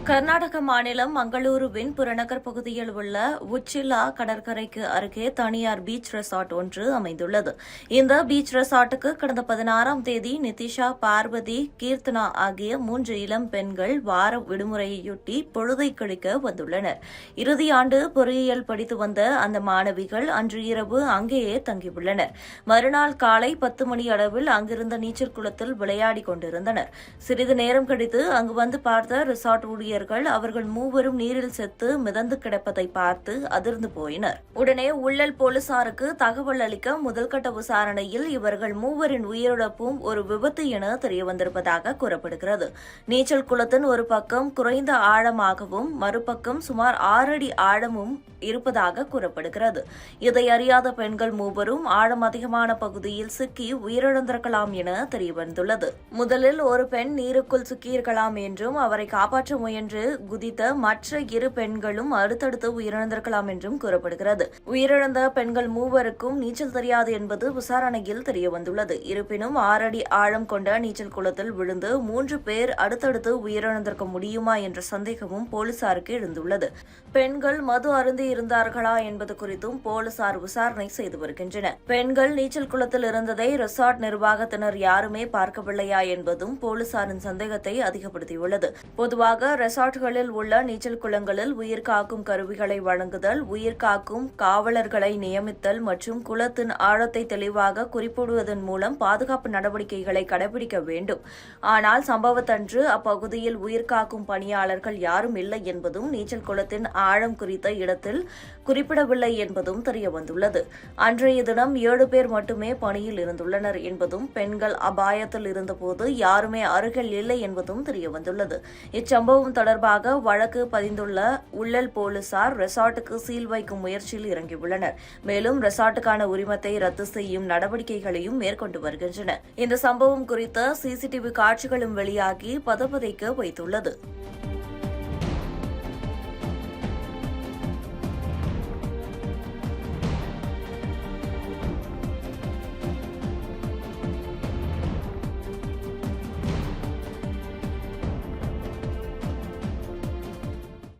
கர்நாடக மாநிலம் மங்களூருவின் புறநகர் பகுதியில் உள்ள உச்சிலா கடற்கரைக்கு அருகே தனியார் பீச் ரெசார்ட் ஒன்று அமைந்துள்ளது. இந்த பீச் ரெசார்ட்டுக்கு கடந்த 16ஆம் தேதி நிதிஷா, பார்வதி, கீர்த்தனா ஆகிய 3 இளம் பெண்கள் வார விடுமுறையொட்டி பொழுதை கழிக்க வந்துள்ளனர். இறுதி ஆண்டு பொறியியல் படித்து வந்த அந்த மாணவிகள் அன்று இரவு அங்கேயே தங்கியுள்ளனர். மறுநாள் காலை 10 மணி அளவில் அங்கிருந்த நீச்சல் குளத்தில் விளையாடிக் கொண்டிருந்தனர். சிறிது நேரம் கழித்து அங்கு வந்து பார்த்த ரெசார்ட் ஊழியர்கள் அவர்கள் மூவரும் நீரில் செத்து மிதந்து கிடப்பதை பார்த்து அதிர்ந்து போயினர். உடனே உள்ளல் போலீசாருக்கு தகவல் அளிக்க முதல்கட்ட விசாரணையில் இவர்கள் மூவரின் உயிரிழப்பும் ஒரு விபத்து என தெரியவந்திருப்பதாக கூறப்படுகிறது. நீச்சல் குளத்தின் ஒரு பக்கம் குறைந்த ஆழமாகவும் மறுபக்கம் சுமார் 6 அடி ஆழமும் இருப்பதாக கூறப்படுகிறது. இதை அறியாத பெண்கள் மூவரும் ஆழம் அதிகமான பகுதியில் சிக்கி உயிரிழந்திருக்கலாம் என தெரியவந்துள்ளது. முதலில் ஒரு பெண் நீருக்குள் சிக்கியிருக்கலாம் என்றும் அவரை காப்பாற்ற முயன்று குதித்த மற்ற 2 பெண்களும் அடுத்தடுத்து உயிரிழந்திருக்கலாம் என்றும் கூறப்படுகிறது. உயிரிழந்த பெண்கள் மூவருக்கும் நீச்சல் தெரியாது என்பது விசாரணையில் தெரியவந்துள்ளது. இருப்பினும் 6 அடி ஆழம் கொண்ட நீச்சல் குளத்தில் விழுந்து 3 பேர் அடுத்தடுத்து உயிரிழந்திருக்க முடியுமா என்ற சந்தேகமும் போலீசாருக்கு எழுந்துள்ளது. பெண்கள் மது அருந்தி இருந்தார்களா என்பது குறித்தும் போலீசார் விசாரணை செய்து வருகின்றனர். பெண்கள் நீச்சல் குளத்தில் இருந்ததை ரெசார்ட் நிர்வாகத்தினர் யாருமே பார்க்கவில்லையா என்பதும் போலீசாரின் சந்தேகத்தை அதிகப்படுத்தியுள்ளது. பொதுவாக ரெசார்ட்களில் உள்ள நீச்சல் குளங்களில் உயிர்காக்கும் கருவிகளை வழங்குதல், உயிர்காக்கும் காவலர்களை நியமித்தல் மற்றும் குளத்தின் ஆழத்தை தெளிவாக குறிப்பிடுவதன் மூலம் பாதுகாப்பு நடவடிக்கைகளை கடைபிடிக்க வேண்டும். ஆனால் சம்பவத்தன்று அப்பகுதியில் உயிர்காக்கும் பணியாளர்கள் யாரும் இல்லை என்பதும் நீச்சல் குளத்தின் ஆழம் குறித்த இடத்தில் குறிப்பிடவில்லை என்பதும் தெரியவந்துள்ளது. அன்றைய தினம் 7 பேர் மட்டுமே பணியில் இருந்துள்ளனர் என்பதும் பெண்கள் அபாயத்தில் இருந்தபோது யாருமே அருகில் இல்லை என்பதும் தெரியவந்துள்ளது. இச்சம்பவம் தொடர்பாக வழக்கு பதிந்துள்ள உள்ளல் போலீசார் ரெசார்ட்டுக்கு சீல் வைக்கும் முயற்சியில் இறங்கியுள்ளனர். மேலும் ரெசார்ட்டுக்கான உரிமத்தை ரத்து செய்யும் நடவடிக்கைகளையும் மேற்கொண்டு வருகின்றனர். இந்த சம்பவம் குறித்த சிசிடிவி காட்சிகளும் வெளியாகி பதபதைக்க வைத்துள்ளது.